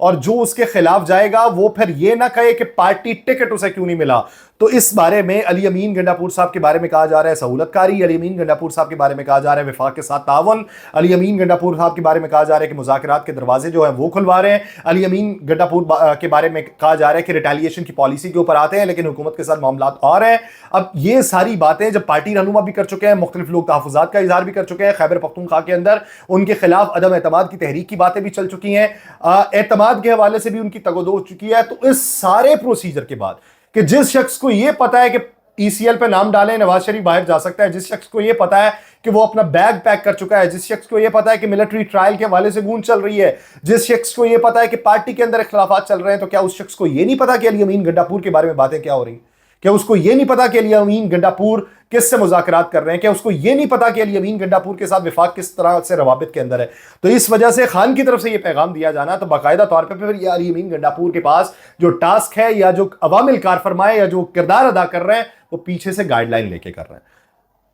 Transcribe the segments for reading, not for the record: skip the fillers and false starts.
اور جو اس کے خلاف جائے گا وہ پھر یہ نہ کہے کہ پارٹی ٹکٹ اسے کیوں نہیں ملا. تو اس بارے میں علی امین گنڈاپور صاحب کے بارے میں کہا جا رہا ہے سہولت کاری, علی امین گنڈاپور صاحب کے بارے میں کہا جا رہا ہے وفاق کے ساتھ تعاون, علی امین گنڈاپور صاحب کے بارے میں کہا جا رہا ہے کہ مذاکرات کے دروازے جو ہیں وہ کھلوا رہے ہیں, علی امین گنڈاپور کے بارے میں کہا جا رہا ہے کہ ریٹیلیشن کی پالیسی کے اوپر آتے ہیں لیکن حکومت کے ساتھ معاملات اور ہیں. اب یہ ساری باتیں جب پارٹی رہنما بھی کر چکے ہیں, مختلف لوگ تحفظات کا اظہار بھی کر چکے ہیں, خیبر پختونخوا کے اندر ان کے خلاف عدم اعتماد کی تحریک کی باتیں بھی چل چکی ہیں, اعتماد کے حوالے سے بھی ان کی تگ و دو ہو چکی ہے. تو اس سارے پروسیجر کے بعد کہ جس شخص کو یہ پتا ہے کہ ای سی ایل پہ نام ڈالیں نواز شریف باہر جا سکتا ہے, جس شخص کو یہ پتا ہے کہ وہ اپنا بیگ پیک کر چکا ہے, جس شخص کو یہ پتا ہے کہ ملٹری ٹرائل کے حوالے سے گونج چل رہی ہے, جس شخص کو یہ پتا ہے کہ پارٹی کے اندر اختلافات چل رہے ہیں, تو کیا اس شخص کو یہ نہیں پتا کہ علی امین گنڈاپور کے بارے میں باتیں کیا ہو رہی ہیں؟ کیا اس کو یہ نہیں پتا کہ علی امین گنڈاپور کس سے مذاکرات کر رہے ہیں؟ کیا اس کو یہ نہیں پتا کہ علی امین گنڈاپور کے ساتھ وفاق کس طرح سے روابط کے اندر ہے؟ تو اس وجہ سے خان کی طرف سے یہ پیغام دیا جانا تو باقاعدہ طور پہ پھر یہ علی امین گنڈاپور کے پاس جو ٹاسک ہے یا جو عوامل کار فرمائے یا جو کردار ادا کر رہے ہیں وہ پیچھے سے گائیڈ لائن لے کے کر رہے ہیں.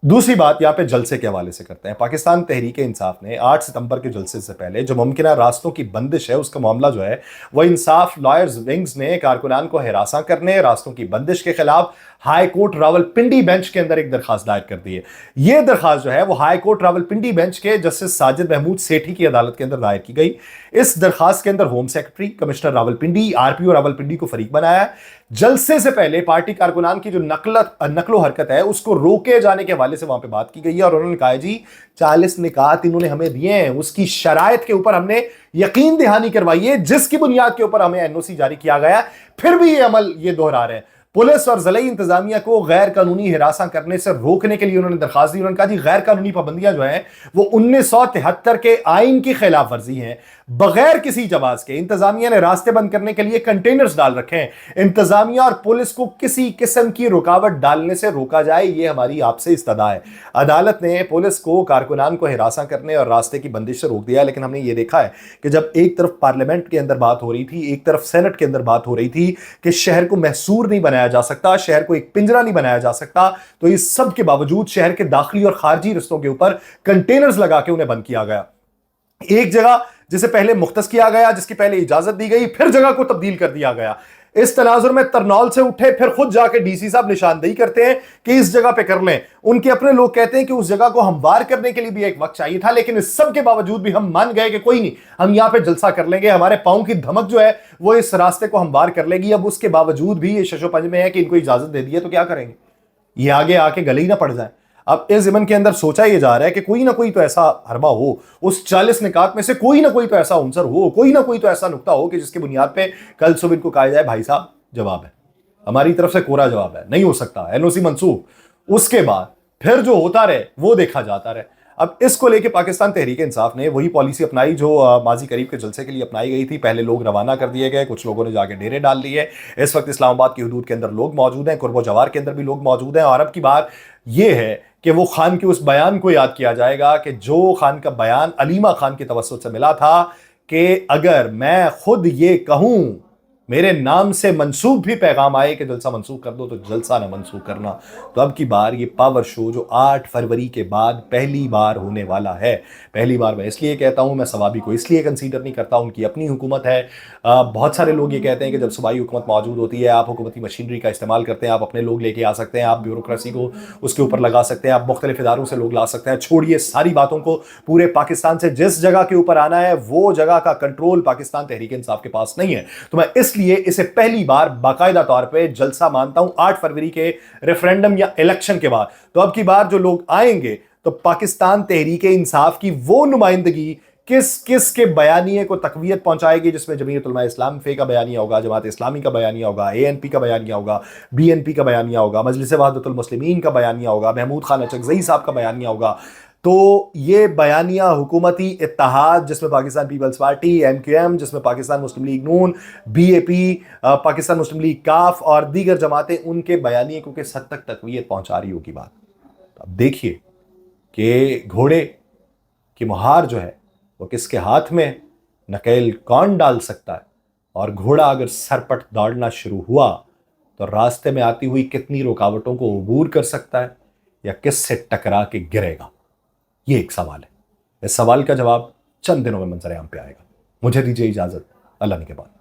دوسری بات یہاں پہ جلسے کے حوالے سے کرتے ہیں. پاکستان تحریک انصاف نے 8 ستمبر کے جلسے سے پہلے جو ممکنہ راستوں کی بندش ہے اس کا معاملہ جو ہے وہ انصاف لائرز ونگز نے کارکنان کو ہراساں کرنے, راستوں کی بندش کے خلاف ہائی کورٹ راولپنڈی بینچ کے اندر ایک درخواست دائر کر دی ہے. یہ درخواست جو ہے وہ ہائی کورٹ راولپنڈی بینچ کے جسٹس ساجد محمود سیٹھی کی عدالت کے اندر دائر کی گئی. اس درخواست کے اندر home secretary, commissioner Rawalpindi, R P O Rawalpindi کو فریق بنایا ہے. جلسے سے پہلے پارٹی کارکنان کی جو نقل و حرکت ہے اس کو روکے جانے کے حوالے سے وہاں پہ بات کی گئی ہے اور انہوں نے کہا جی 40 نکات انہوں نے ہمیں دیے ہیں, اس کی شرائط کے اوپر ہم نے یقین دہانی کروائی ہے جس کی بنیاد کے اوپر ہمیں این او سی جاری کیا گیا, پھر بھی یہ عمل یہ دہرا رہے ہیں. پولیس اور ضلعی انتظامیہ کو غیر قانونی ہراساں کرنے سے روکنے کے لیے انہوں نے درخواست دی. انہوں نے کہا جی غیر قانونی پابندیاں جو ہیں وہ 1973 کے آئین کی خلاف ورزی ہیں. بغیر کسی جواز کے انتظامیہ نے راستے بند کرنے کے لیے کنٹینرز ڈال رکھے ہیں. انتظامیہ اور پولیس کو کسی قسم کی رکاوٹ ڈالنے سے روکا جائے, یہ ہماری آپ سے استدعا ہے. عدالت نے پولیس کو کارکنان کو ہراساں کرنے اور راستے کی بندش سے روک دیا ہے, لیکن ہم نے یہ دیکھا ہے کہ جب ایک طرف پارلیمنٹ کے اندر بات ہو رہی تھی, ایک طرف سینٹ کے اندر بات ہو رہی تھی کہ شہر کو محصور نہیں بنایا جا سکتا, شہر کو ایک پنجرہ نہیں بنایا جا سکتا, تو اس سب کے باوجود شہر کے داخلی اور خارجی رستوں کے اوپر کنٹینرز لگا کے انہیں بند کیا گیا. ایک جگہ جسے پہلے مختص کیا گیا, جس کی پہلے اجازت دی گئی, پھر جگہ کو تبدیل کر دیا گیا. اس تناظر میں ترنول سے اٹھے, پھر خود جا کے ڈی سی صاحب نشاندہی کرتے ہیں کہ اس جگہ پہ کر لیں. ان کے اپنے لوگ کہتے ہیں کہ اس جگہ کو ہموار کرنے کے لیے بھی ایک وقت چاہیے تھا, لیکن اس سب کے باوجود بھی ہم مان گئے کہ کوئی نہیں, ہم یہاں پہ جلسہ کر لیں گے, ہمارے پاؤں کی دھمک جو ہے وہ اس راستے کو ہموار کر لے گی. اب اس کے باوجود بھی یہ شش و پنج میں ہے کہ ان کو اجازت دے دی ہے تو کیا کریں گے, یہ آگے آ کے گلے ہی نہ پڑ جائیں. اب اس ضمن کے اندر سوچا یہ جا رہا ہے کہ کوئی نہ کوئی تو ایسا حربہ ہو, اس 40 نکات میں سے کوئی نہ کوئی تو ایسا عنصر ہو, کوئی نہ کوئی تو ایسا نقطہ ہو کہ جس کی بنیاد پہ کل صبح ان کو کہا جائے بھائی صاحب جواب ہے, ہماری طرف سے کوڑا جواب ہے, نہیں ہو سکتا, این او سی منسوخ. اس کے بعد پھر جو ہوتا رہے وہ دیکھا جاتا رہے. اب اس کو لے کے پاکستان تحریک انصاف نے وہی پالیسی اپنائی جو ماضی قریب کے جلسے کے لیے اپنائی گئی تھی. پہلے لوگ روانہ کر دیے گئے, کچھ لوگوں نے جا کے ڈیرے ڈال لیے. اس وقت اسلام آباد کی حدود کے اندر لوگ موجود ہیں, قرب و جوار کے اندر بھی لوگ موجود ہیں. اور اب کی بات یہ ہے کہ وہ خان کے اس بیان کو یاد کیا جائے گا کہ جو خان کا بیان علیمہ خان کے توسط سے ملا تھا کہ اگر میں خود یہ کہوں, میرے نام سے منسوخ بھی پیغام آئے کہ جلسہ منسوخ کر دو تو جلسہ نہ منسوخ کرنا. تو اب کی بار یہ پاور شو جو 8 فروری کے بعد پہلی بار ہونے والا ہے, پہلی بار میں اس لیے کہتا ہوں, میں صوابی کو اس لیے کنسیڈر نہیں کرتا, ان کی اپنی حکومت ہے. بہت سارے لوگ یہ کہتے ہیں کہ جب صوبائی حکومت موجود ہوتی ہے آپ حکومتی مشینری کا استعمال کرتے ہیں, آپ اپنے لوگ لے کے آ سکتے ہیں, آپ بیوروکریسی کو اس کے اوپر لگا سکتے ہیں, آپ مختلف اداروں سے لوگ لا سکتے ہیں. چھوڑیے ساری باتوں کو, پورے پاکستان سے جس جگہ کے اوپر آنا ہے وہ جگہ کا کنٹرول پاکستان تحریک انصاف کے پاس نہیں ہے. تو میں اس لیے اسے پہلی بار باقاعدہ طور پہ جلسہ مانتا ہوں 8 فروری کے ریفرینڈم یا الیکشن کے بعد. تو اب کی بار جو لوگ آئیں گے تو پاکستان تحریک انصاف کی وہ نمائندگی کس کے بیانیے کو تقویت پہنچائے گی, جس میں جمعیت علماء اسلام فے کا بیانیہ ہوگا, جماعت اسلامی کا بیانیہ ہوگا, اے این پی کا بیانیہ ہوگا, بی این پی کا بیانیہ ہوگا, مجلس وحدت المسلمین کا بیانیہ ہوگا, محمود خان اچکزئی صاحب کا بیانیہ ہوگا. تو یہ بیانیہ حکومتی اتحاد جس میں Pakistan Peoples Party, M Q M جس میں Pakistan Muslim League Noon, B A P, Pakistan Muslim League Qaf اور دیگر جماعتیں, ان کے بیانیے کو کس حد تک تقویت پہنچا رہی ہوگی بات. اب دیکھیے کہ گھوڑے کی مہار جو ہے وہ کس کے ہاتھ میں, نکیل کون ڈال سکتا ہے, اور گھوڑا اگر سرپٹ دوڑنا شروع ہوا تو راستے میں آتی ہوئی کتنی رکاوٹوں کو عبور کر سکتا ہے یا کس سے ٹکرا کے گرے گا. یہ ایک سوال ہے. اس سوال کا جواب چند دنوں میں منظر عام پہ آئے گا. مجھے دیجیے اجازت. اللہ نے کے بعد।